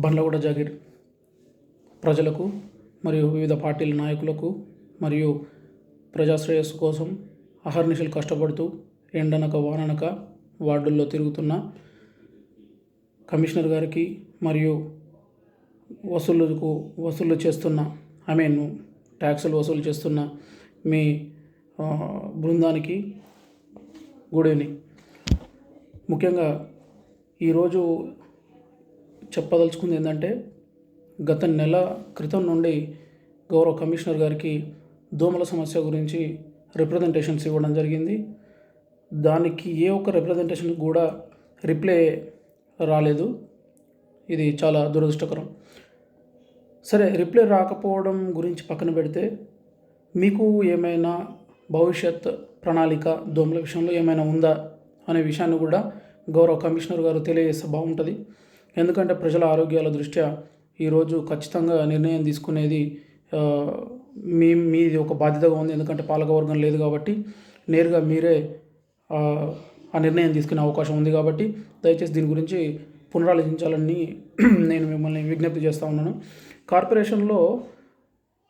బండ్లగూడ జాగీర్ ప్రజలకు మరియు వివిధ పార్టీల నాయకులకు మరియు ప్రజాశ్రేయస్సు కోసం అహర్నిశలు కష్టపడుతూ ఎండనక వాననక వార్డుల్లో తిరుగుతున్న కమిషనర్ గారికి మరియు వసూలు చేస్తున్న ట్యాక్సులు వసూలు చేస్తున్న మీ బృందానికి గుడ్ ఈవినింగ్. ముఖ్యంగా ఈరోజు చెప్పదలుచుకుంది ఏంటంటే, గత నెల క్రితం నుండి గౌరవ కమిషనర్ గారికి దోమల సమస్య గురించి రిప్రజెంటేషన్స్ ఇవ్వడం జరిగింది. దానికి ఏ ఒక్క రిప్రజెంటేషన్ కూడా రిప్లై రాలేదు. ఇది చాలా దురదృష్టకరం. సరే, రిప్లై రాకపోవడం గురించి పక్కన పెడితే, మీకు ఏమైనా భవిష్యత్ ప్రణాళిక దోమల విషయంలో ఏమైనా ఉందా అనే విషయాన్ని కూడా గౌరవ కమిషనర్ గారు తెలియజేస్తే బాగుంటుంది. ఎందుకంటే ప్రజల ఆరోగ్యాల దృష్ట్యా ఈరోజు ఖచ్చితంగా నిర్ణయం తీసుకునేది మీది ఒక బాధ్యతగా ఉంది. ఎందుకంటే పాలకవర్గం లేదు కాబట్టి నేరుగా మీరే ఆ నిర్ణయం తీసుకునే అవకాశం ఉంది. కాబట్టి దయచేసి దీని గురించి పునరాలోచించాలని నేను మిమ్మల్ని విజ్ఞప్తి చేస్తూ ఉన్నాను. కార్పొరేషన్లో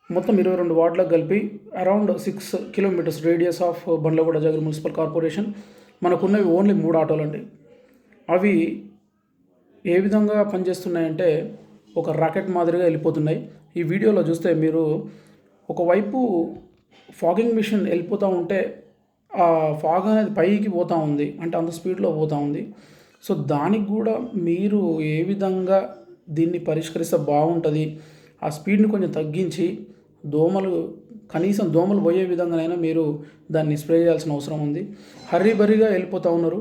మొత్తం 22 వార్డులకు కలిపి around 6 kilometres radius of Bandlaguda Jagir municipal corporation. మనకున్నవి ఓన్లీ 3 ఆటోలు అండి. అవి ఏ విధంగా పనిచేస్తున్నాయంటే ఒక రాకెట్ మాదిరిగా వెళ్ళిపోతున్నాయి. ఈ వీడియోలో చూస్తే మీరు ఒకవైపు ఫాగింగ్ మిషన్ వెళ్ళిపోతూ ఉంటే ఆ ఫాగ్ అనేది పైకి పోతూ ఉంది, అంటే అంత స్పీడ్లో పోతూ ఉంది. సో దానికి కూడా మీరు ఏ విధంగా దీన్ని పరిష్కరిస్తే బాగుంటుంది, ఆ స్పీడ్ని కొంచెం తగ్గించి కనీసం దోమలు పోయే విధంగానైనా మీరు దాన్ని స్ప్రే చేయాల్సిన అవసరం ఉంది. హర్రీబరీగా వెళ్ళిపోతూ ఉన్నారు.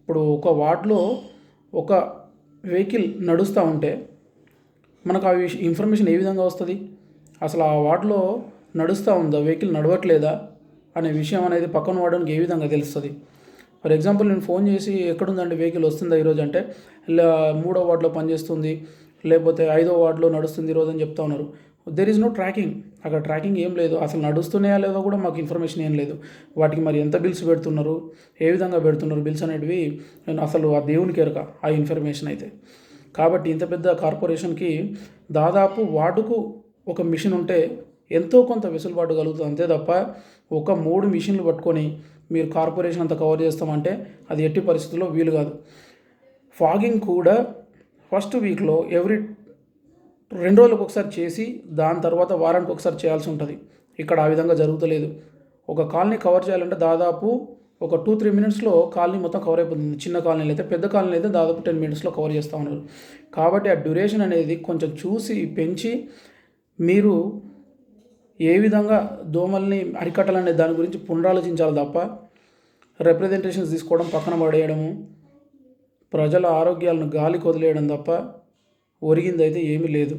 ఇప్పుడు ఒక వార్డులో ఒక వెహికల్ నడుస్తూ ఉంటే మనకు ఆ ఇన్ఫర్మేషన్ ఏ విధంగా వస్తుంది? అసలు ఆ వార్డులో నడుస్తూ ఉందా, వెహికల్ నడవట్లేదా అనే విషయం అనేది పక్కన వాడడానికి ఏ విధంగా తెలుస్తుంది? ఫర్ ఎగ్జాంపుల్, నేను ఫోన్ చేసి ఎక్కడుందండి వెహికల్ వస్తుందా ఈరోజు అంటే, 3వ వార్డులో పనిచేస్తుంది, లేకపోతే 5వ వార్డులో నడుస్తుంది ఈరోజు అని చెప్తా ఉన్నారు. There is no tracking. అక్కడ ట్రాకింగ్ ఏం లేదు. అసలు నడుస్తున్నాయా లేదో కూడా మాకు ఇన్ఫర్మేషన్ ఏం లేదు. వాటికి మరి ఎంత బిల్స్ పెడుతున్నారు, ఏ విధంగా పెడుతున్నారు బిల్స్ అనేటివి అసలు ఆ దేవునికి ఎరక ఆ ఇన్ఫర్మేషన్ అయితే. కాబట్టి ఇంత పెద్ద కార్పొరేషన్కి దాదాపు వార్డుకు ఒక మిషన్ ఉంటే ఎంతో కొంత వెసులుబాటు కలుగుతుంది. అంతే తప్ప ఒక 3 మిషన్లు పట్టుకొని మీరు కార్పొరేషన్ అంతా కవర్ చేస్తామంటే అది ఎట్టి పరిస్థితుల్లో వీలు కాదు. ఫాగింగ్ కూడా ఫస్ట్ వీక్లో 2 రోజులకు ఒకసారి చేసి దాని తర్వాత వారానికి ఒకసారి చేయాల్సి ఉంటుంది. ఇక్కడ ఆ విధంగా జరుగుతలేదు. ఒక కాలనీ కవర్ చేయాలంటే దాదాపు ఒక 2-3 మినిట్స్లో కాలనీ మొత్తం కవర్ అయిపోతుంది. చిన్న కాలనీలు అయితే, పెద్ద కాలనీలు అయితే దాదాపు 10 మినిట్స్లో కవర్ చేస్తూ ఉన్నారు. కాబట్టి ఆ డ్యూరేషన్ అనేది కొంచెం చూసి పెంచి మీరు ఏ విధంగా దోమల్ని అరికట్టాలనే దాని గురించి పునరాలోచించాలి తప్ప రిప్రజెంటేషన్స్ తీసుకోవడం, పక్కన పడేయడము, ప్రజల ఆరోగ్యాలను గాలికి వదిలేయడం తప్ప ఒరిగిందైతే ఏమీ లేదు.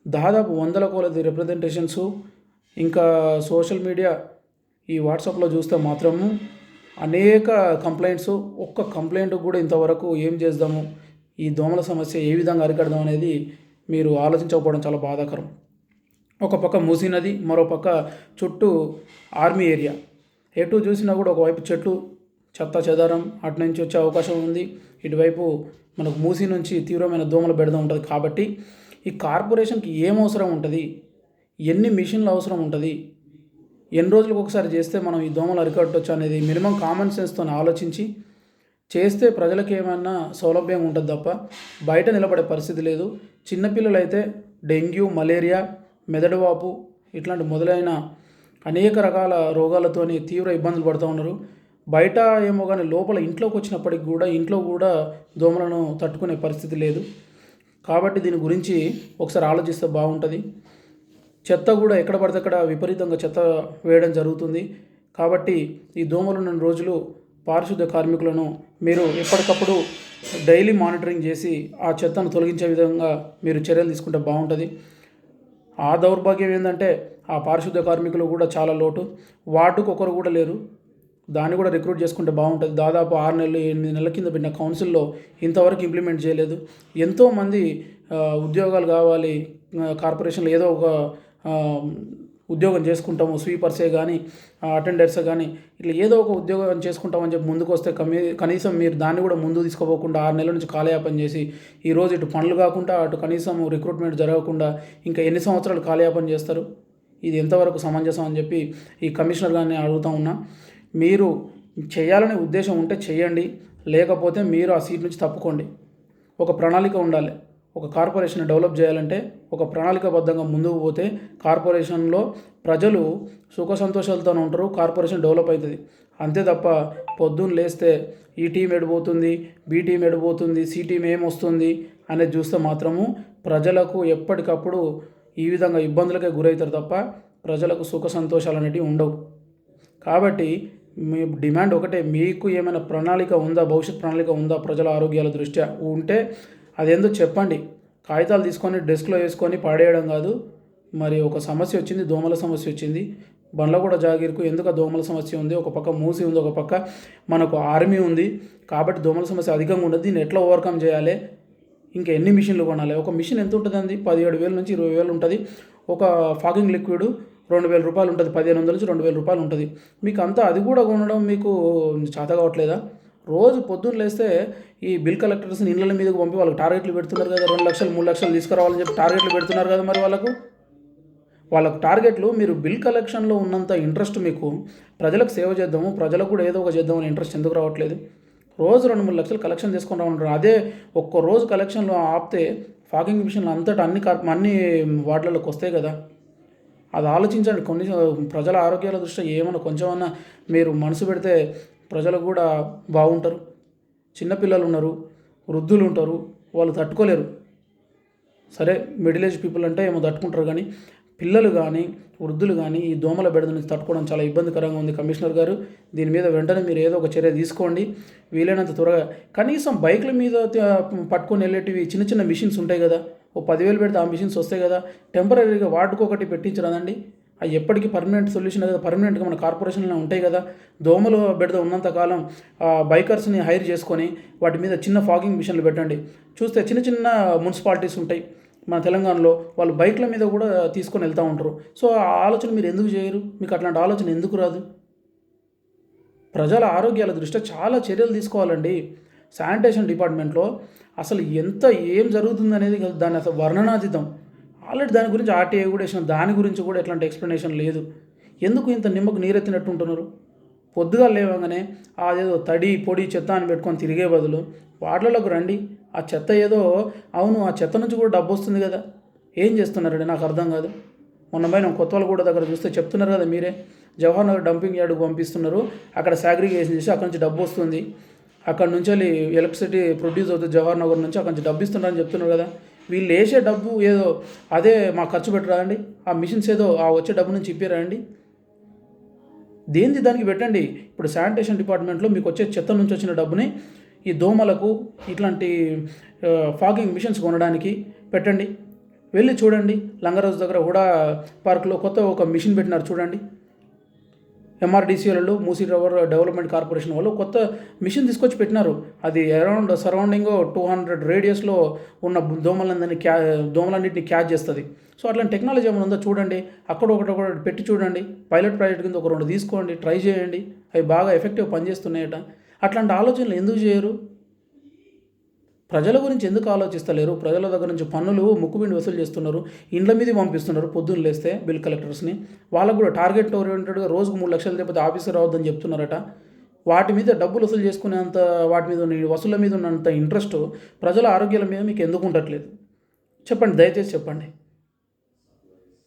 దాదాపు 100ల కొలది రిప్రజెంటేషన్స్, ఇంకా సోషల్ మీడియా ఈ వాట్సాప్లో చూస్తే మాత్రము అనేక కంప్లైంట్స్. ఒక్క కంప్లైంట్ కూడా ఇంతవరకు ఏం చేద్దాము, ఈ దోమల సమస్య ఏ విధంగా అరికడదాం అనేది మీరు ఆలోచించకపోవడం చాలా బాధాకరం. ఒక పక్క మూసీ నది, మరో పక్క చుట్టూ ఆర్మీ ఏరియా. ఎటు చూసినా కూడా ఒకవైపు చెట్లు, చెత్త చెదారం అటు నుంచి వచ్చే అవకాశం ఉంది. ఇటువైపు మనకు మూసీ నుంచి తీవ్రమైన దోమల బెడద ఉంటుంది. కాబట్టి ఈ కార్పొరేషన్కి ఏం అవసరం ఉంటుంది, ఎన్ని మిషన్లు అవసరం ఉంటుంది, ఎన్ని రోజులకు ఒకసారి చేస్తే మనం ఈ దోమలు అరికట్టవచ్చు అనేది మినిమం కామన్ సెన్స్తో ఆలోచించి చేస్తే ప్రజలకు ఏమైనా సౌలభ్యం ఉంటుంది తప్ప బయట నిలబడే పరిస్థితి లేదు. చిన్నపిల్లలు అయితే డెంగ్యూ, మలేరియా, మెదడువాపు ఇట్లాంటి మొదలైన అనేక రకాల రోగాలతోని తీవ్ర ఇబ్బందులు పడుతూ ఉన్నారు. బయట ఏమో కానీ లోపల ఇంట్లోకి వచ్చినప్పటికి కూడా ఇంట్లో కూడా దోమలను తట్టుకునే పరిస్థితి లేదు. కాబట్టి దీని గురించి ఒకసారి ఆలోచిస్తే బాగుంటుంది. చెత్త కూడా ఎక్కడ పడితే అక్కడ విపరీతంగా చెత్త వేయడం జరుగుతుంది. కాబట్టి ఈ దోమలు ఉన్న రోజులు పారిశుద్ధ్య కార్మికులను మీరు ఎప్పటికప్పుడు డైలీ మానిటరింగ్ చేసి ఆ చెత్తను తొలగించే విధంగా మీరు చర్యలు తీసుకుంటే బాగుంటుంది. ఆ దౌర్భాగ్యం ఏంటంటే ఆ పారిశుద్ధ్య కార్మికులు కూడా చాలా లోటు. వార్డుకు ఒకరు కూడా లేరు. దాన్ని కూడా రిక్రూట్ చేసుకుంటే బాగుంటుంది. దాదాపు 6 నెలలు 8 నెలల కింద పెట్టిన కౌన్సిల్లో ఇంతవరకు ఇంప్లిమెంట్ చేయలేదు. ఎంతోమంది ఉద్యోగాలు కావాలి కార్పొరేషన్లో, ఏదో ఒక ఉద్యోగం చేసుకుంటాము, స్వీపర్సే కానీ అటెండర్సే కానీ ఇట్లా ఏదో ఒక ఉద్యోగం చేసుకుంటామని చెప్పి ముందుకు వస్తే కనీసం మీరు దాన్ని కూడా ముందు తీసుకోపోకుండా 6 నెలల నుంచి కాలయాపన చేసి ఈరోజు ఇటు పనులు కాకుండా అటు కనీసం రిక్రూట్మెంట్ జరగకుండా ఇంకా ఎన్ని సంవత్సరాలు కాలయాపన చేస్తారు? ఇది ఎంతవరకు సమంజసం అని చెప్పి ఈ కమిషనర్ గారిని అడుగుతా ఉన్నా. మీరు చేయాలనే ఉద్దేశం ఉంటే చేయండి, లేకపోతే మీరు ఆ సీట్ నుంచి తప్పుకోండి. ఒక ప్రణాళిక ఉండాలి. ఒక కార్పొరేషన్ డెవలప్ చేయాలంటే ఒక ప్రణాళికాబద్ధంగా ముందుకు పోతే కార్పొరేషన్లో ప్రజలు సుఖ సంతోషాలతో ఉంటారు, కార్పొరేషన్ డెవలప్ అవుతుంది. అంతే తప్ప పొద్దున్న లేస్తే ఈ టీం ఎడిపోతుంది, బి టీం ఎడిపోతుంది, సి టీం ఏమొస్తుంది అనేది చూస్తే మాత్రము ప్రజలకు ఎప్పటికప్పుడు ఈ విధంగా ఇబ్బందులకే గురవుతారు తప్ప ప్రజలకు సుఖ సంతోషాలు అనేటివి ఉండవు. కాబట్టి మీ డిమాండ్ ఒకటే, మీకు ఏమైనా ప్రణాళిక ఉందా, భవిష్యత్ ప్రణాళిక ఉందా ప్రజల ఆరోగ్యాల దృష్ట్యా ఉంటే అదేందో చెప్పండి. కాగితాలు తీసుకొని డెస్క్లో వేసుకొని పాడేయడం కాదు. మరి ఒక సమస్య వచ్చింది, దోమల సమస్య వచ్చింది. బండ్లగూడ జాగీర్కు ఎందుకు ఆ దోమల సమస్య ఉంది, ఒక పక్క మూసి ఉంది, ఒక పక్క మనకు ఆర్మీ ఉంది. కాబట్టి దోమల సమస్య అధికంగా ఉండదు. దీన్ని ఎట్లా ఓవర్కమ్ చేయాలి, ఇంకా ఎన్ని మిషన్లు కొనాలి? ఒక మిషన్ ఎంత ఉంటుందండి? 17,000 నుంచి 20,000 ఉంటుంది. ఒక ఫాగింగ్ లిక్విడ్ 2,000 రూపాయలు ఉంటుంది, 1,500 నుంచి 2,000 రూపాయలు ఉంటుంది. మీకు అంతా అది కూడా కొనడం మీకు చేత కావట్లేదా? రోజు పొద్దున్న లేస్తే ఈ బిల్ కలెక్టర్స్ని ఇళ్ళ మీదకి పంపి వాళ్ళకి టార్గెట్లు పెడుతున్నారు కదా, 2 లక్షలు 3 లక్షలు తీసుకురావాలని చెప్పి టార్గెట్లు పెడుతున్నారు కదా. మరి వాళ్ళకు టార్గెట్లు, మీరు బిల్ కలెక్షన్లో ఉన్నంత ఇంట్రెస్ట్ మీకు ప్రజలకు సేవ చేద్దాము, ప్రజలకు కూడా ఏదో ఒక చేద్దామని ఇంట్రెస్ట్ ఎందుకు రావట్లేదు? రోజు 2-3 లక్షలు కలెక్షన్ తీసుకుంటూ ఉంటారు. అదే ఒక్క రోజు కలెక్షన్లో ఆపితే ఫాగింగ్ మిషన్లు అంతటా అన్ని వార్డులలోకి వస్తాయి కదా. అది ఆలోచించండి. కొన్ని ప్రజల ఆరోగ్యాల దృష్ట్యా ఏమన్నా కొంచెమన్నా మీరు మనసు పెడితే ప్రజలు కూడా బాగుంటారు. చిన్నపిల్లలు ఉన్నారు, వృద్ధులు ఉంటారు, వాళ్ళు తట్టుకోలేరు. సరే, మిడిల్ ఏజ్ పీపుల్ అంటే ఏమో తట్టుకుంటారు, కానీ పిల్లలు కానీ వృద్ధులు కానీ ఈ దోమల బెడద నుంచి తట్టుకోవడం చాలా ఇబ్బందికరంగా ఉంది. కమిషనర్ గారు, దీని మీద వెంటనే మీరు ఏదో ఒక చర్య తీసుకోండి. వీలైనంత త్వరగా కనీసం బైకుల మీద పట్టుకొని వెళ్ళేటివి చిన్న చిన్న మిషన్స్ ఉంటాయి కదా, ఓ 10,000 పెడితే ఆ మిషన్స్ వస్తాయి కదా. టెంపరీగా వాటికొకటి పెట్టించరాదండి. అవి ఎప్పటికీ పర్మనెంట్ సొల్యూషన్ కదా, పర్మనెంట్గా మన కార్పొరేషన్లో ఉంటాయి కదా. దోమలు బెడద ఉన్నంతకాలం బైకర్స్ని హైర్ చేసుకొని వాటి మీద చిన్న ఫాగింగ్ మిషన్లు పెట్టండి. చూస్తే చిన్న చిన్న మున్సిపాలిటీస్ ఉంటాయి మన తెలంగాణలో, వాళ్ళు బైక్ల మీద కూడా తీసుకొని వెళ్తూ ఉంటారు. సో ఆ ఆలోచన మీరు ఎందుకు చేయరు? మీకు అట్లాంటి ఆలోచన ఎందుకు రాదు? ప్రజల ఆరోగ్యాల దృష్ట్యా చాలా చర్యలు తీసుకోవాలండి. శానిటేషన్ డిపార్ట్మెంట్లో అసలు ఏం జరుగుతుంది అనేది దాన్ని అసలు వర్ణనాతీతం. ఆల్రెడీ దాని గురించి ఆర్టీఐ కూడా వేసిన, దాని గురించి కూడా ఎట్లాంటి ఎక్స్ప్లెనేషన్ లేదు. ఎందుకు ఇంత నిమ్మకు నీరెత్తినట్టు ఉంటున్నారు? పొద్దుగా లేవగానే అదేదో తడి పొడి చెత్త అని పెట్టుకొని తిరిగే బదులు వార్డులకు రండి. ఆ చెత్త ఏదో, అవును ఆ చెత్త నుంచి కూడా డబ్బు వస్తుంది కదా, ఏం చేస్తున్నారండి నాకు అర్థం కాదు. మొన్న కొత్తవాళ్ళగూడ దగ్గర చూస్తే చెప్తున్నారు కదా మీరే, జవహర్ నగర్ డంపింగ్ యార్డుకు పంపిస్తున్నారు, అక్కడ సాగ్రిగేషన్ చేసి అక్కడి నుంచి డబ్బు వస్తుంది, అక్కడ నుంచి వెళ్ళి ఎలక్ట్రిసిటీ ప్రొడ్యూస్ అవుతుంది జవహర్ నగర్ నుంచి, అక్కడి నుంచి డబ్బు ఇస్తున్నారని చెప్తున్నారు కదా. వీళ్ళు వేసే డబ్బు ఏదో అదే మాకు ఖర్చు పెట్టరా అండి? ఆ మిషన్స్ ఏదో ఆ వచ్చే డబ్బు నుంచి ఇప్పారా అండి? దేనిది దానికి పెట్టండి. ఇప్పుడు శానిటేషన్ డిపార్ట్మెంట్లో మీకు వచ్చే చెత్త నుంచి వచ్చిన డబ్బుని ఈ దోమలకు ఇట్లాంటి ఫాగింగ్ మిషన్స్ కొనడానికి పెట్టండి. వెళ్ళి చూడండి, లంగరాజు దగ్గర హుడా పార్క్లో కొత్త ఒక మిషన్ పెట్టినారు చూడండి. ఎంఆర్డీసీలలో మూసీ రివర్ డెవలప్మెంట్ కార్పొరేషన్ వాళ్ళు కొత్త మిషన్ తీసుకొచ్చి పెట్టినారు. అది అరౌండ్ సరౌండింగ్ 200 రేడియస్లో ఉన్న దోమలన్నింటినీ క్యాచ్ చేస్తుంది. సో అట్లాంటి టెక్నాలజీ ఏమైనా ఉందో చూడండి, అక్కడ ఒకటి పెట్టి చూడండి. పైలట్ ప్రాజెక్ట్ కింద ఒక 2 తీసుకోండి, ట్రై చేయండి. అవి బాగా ఎఫెక్టివ్ పనిచేస్తున్నాయట. అట్లాంటి ఆలోచనలు ఎందుకు చేయరు? ప్రజల గురించి ఎందుకు ఆలోచిస్తలేరు? ప్రజల దగ్గర నుంచి పన్నులు ముక్కుబిండి వసూలు చేస్తున్నారు, ఇండ్ల మీద పంపిస్తున్నారు. పొద్దున్న లేస్తే బిల్ కలెక్టర్స్ని వాళ్ళకు కూడా టార్గెట్ ఓరియంటెడ్గా రోజుకు 3 లక్షలు లేకపోతే ఆఫీసర్ రావద్దని చెప్తున్నారట. వాటి మీద డబ్బులు వసూలు చేసుకునేంత, వాటి మీద వసూళ్ళ మీద ఉన్నంత ఇంట్రెస్ట్ ప్రజల ఆరోగ్యాల మీద మీకు ఎందుకు ఉండట్లేదు? చెప్పండి, దయచేసి చెప్పండి.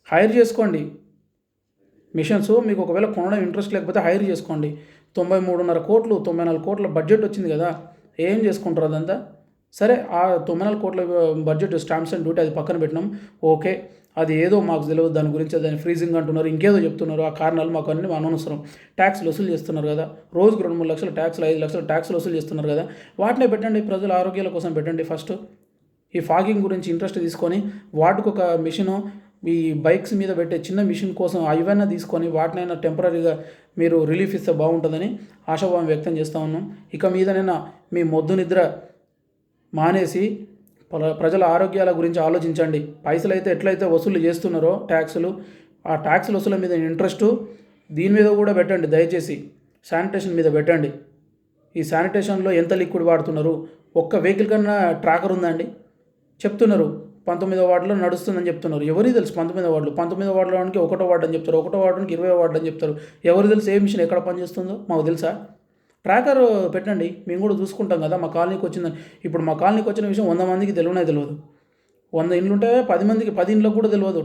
హైర్ చేసుకోండి మిషన్స్. మీకు ఒకవేళ కొనడం ఇంట్రెస్ట్ లేకపోతే హైర్ చేసుకోండి. 93.5 కోట్లు 94 కోట్ల బడ్జెట్ వచ్చింది కదా, ఏం చేసుకుంటారు అదంతా? సరే, ఆ 94 కోట్ల బడ్జెట్ స్టాంప్స్ అండ్ డ్యూటీ అది పక్కన పెట్టినాం, ఓకే. అది ఏదో మాకు తెలియదు దాని గురించి, దాన్ని ఫ్రీజింగ్ అంటున్నారు, ఇంకేదో చెప్తున్నారు. ఆ కారణాలు మాకు అన్నీ అనవసరం. ట్యాక్స్లు వసూలు చేస్తున్నారు కదా, రోజుకు 2-3 లక్షల ట్యాక్స్లు, 5 లక్షల ట్యాక్స్లు వసూలు చేస్తున్నారు కదా, వాటినే పెట్టండి. ప్రజల ఆరోగ్యాల కోసం పెట్టండి. ఫస్ట్ ఈ ఫాగింగ్ గురించి ఇంట్రెస్ట్ తీసుకొని వాటికి ఒక మిషను, ఈ బైక్స్ మీద పెట్టే చిన్న మిషన్ కోసం అవైనా తీసుకొని వాటినైనా టెంపరీగా మీరు రిలీఫ్ ఇస్తే బాగుంటుందని ఆశాభావం వ్యక్తం చేస్తూ ఉన్నాం. ఇక మీదనైనా మీ మొద్దు నిద్ర మానేసి ప్రజల ఆరోగ్యాల గురించి ఆలోచించండి. పైసలు అయితే ఎట్లయితే వసూలు చేస్తున్నారో ట్యాక్సులు, ఆ ట్యాక్సుల వసూల మీద ఇంట్రెస్టు దీని మీద కూడా పెట్టండి దయచేసి. శానిటేషన్ మీద పెట్టండి. ఈ శానిటేషన్లో ఎంత లిక్విడ్ వాడుతున్నారు, ఒక్క వెహికల్ కన్నా ట్రాకర్ ఉందా అండి? చెప్తున్నారు 19వ వార్డులో నడుస్తుందని చెప్తున్నారు. ఎవరికి తెలుసు 19వ వార్డులో? 19వ వార్డులోనికి 1వ వార్డు అని చెప్తారు, 1వ వార్డుకి 20వ వార్డు అని చెప్తారు. ఎవరు తెలుసు ఏ మిషన్ ఎక్కడ పనిచేస్తుందో? మాకు తెలుసా? ట్రాకర్ పెట్టండి, మేము కూడా చూసుకుంటాం కదా. మా కాలనీకి వచ్చిందని, ఇప్పుడు మా కాలనీకి వచ్చిన విషయం 100 మందికి తెలియదు. 100 ఇండ్లు ఉంటే 10 మందికి 10 ఇండ్లకు కూడా తెలియదు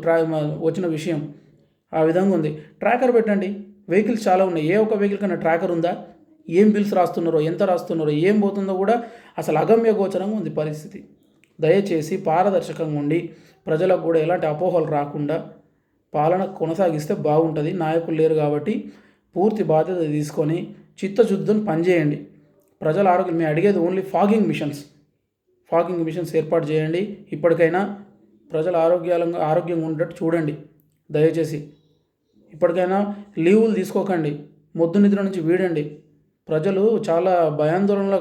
వచ్చిన విషయం. ఆ విధంగా ఉంది. ట్రాకర్ పెట్టండి. వెహికల్స్ చాలా ఉన్నాయి. ఏ ఒక్క వెహికల్ కన్నా ట్రాకర్ ఉందా? ఏం బిల్స్ రాస్తున్నారో, ఎంత రాస్తున్నారో, ఏం పోతుందో కూడా అసలు అగమ్య గోచరంగా ఉంది పరిస్థితి. దయచేసి పారదర్శకంగా ఉండి ప్రజలకు కూడా ఎలాంటి అపోహలు రాకుండా పాలన కొనసాగిస్తే బాగుంటుంది. నాయకులు లేరు కాబట్టి పూర్తి బాధ్యత తీసుకొని చిత్తశుద్ధిని పనిచేయండి. ప్రజల ఆరోగ్యం మేము అడిగేది ఓన్లీ ఫాగింగ్ మిషన్స్ ఏర్పాటు చేయండి. ఇప్పటికైనా ప్రజల ఆరోగ్యంగా ఉండేట్టు చూడండి దయచేసి. ఇప్పటికైనా లీవులు తీసుకోకండి, మొద్దు నిద్ర నుంచి వీడండి. ప్రజలు చాలా భయాందోళనల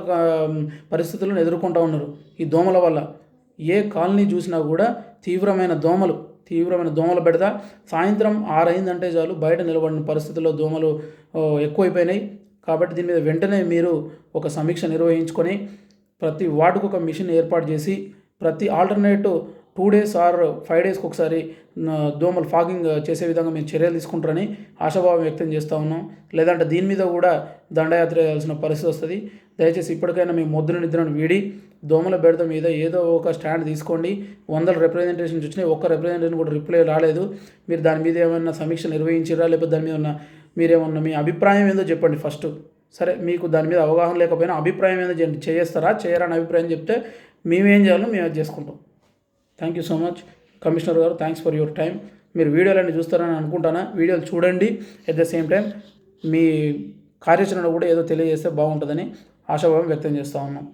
పరిస్థితులను ఎదుర్కొంటూ ఉన్నారు ఈ దోమల వల్ల. ఏ కాలనీ చూసినా కూడా తీవ్రమైన దోమల బెడద. సాయంత్రం 6 అయిందంటే చాలు బయట నిలబడిన పరిస్థితుల్లో దోమలు ఎక్కువైపోయినాయి. కాబట్టి దీని మీద వెంటనే మీరు ఒక సమీక్ష నిర్వహించుకొని ప్రతి వార్డుకు ఒక మిషన్ ఏర్పాటు చేసి ప్రతి ఆల్టర్నేటివ్ 2 days ఆర్ 5 daysకి ఒకసారి దోమలు ఫాగింగ్ చేసే విధంగా మేము చర్యలు తీసుకుంటారని ఆశాభావం వ్యక్తం చేస్తూ ఉన్నాం. లేదంటే దీని మీద కూడా దండయాత్ర చేయాల్సిన పరిస్థితి వస్తుంది. దయచేసి ఇప్పటికైనా మీ మొద్దున నిద్రను వీడి దోమల బెడద మీద ఏదో ఒక స్టాండ్ తీసుకోండి. 100 రిప్రజెంటేషన్స్ వచ్చినాయి, ఒక్క రిప్రజెంటేషన్ కూడా రిప్లై రాలేదు. మీరు దాని మీద ఏమైనా సమీక్ష నిర్వహించారా, లేకపోతే దాని మీద మీరేమన్నా మీ అభిప్రాయం ఏందో చెప్పండి ఫస్ట్. సరే, మీకు దాని మీద అవగాహన లేకపోయినా అభిప్రాయం ఏందో చేయరా అని అభిప్రాయం చెప్తే మేమేం చేయాలో మేము అది చేసుకుంటాం. Thank you so much commissioner గారు, థ్యాంక్స్ ఫర్ యువర్ టైం. మీరు వీడియోలన్నీ చూస్తారని అనుకుంటానా? వీడియోలు చూడండి, ఎట్ ద సేమ్ టైం మీ కార్యాచరణ కూడా ఏదో తెలియజేస్తే బాగుంటుందని ఆశాభావం వ్యక్తం చేస్తూ ఉన్నాం.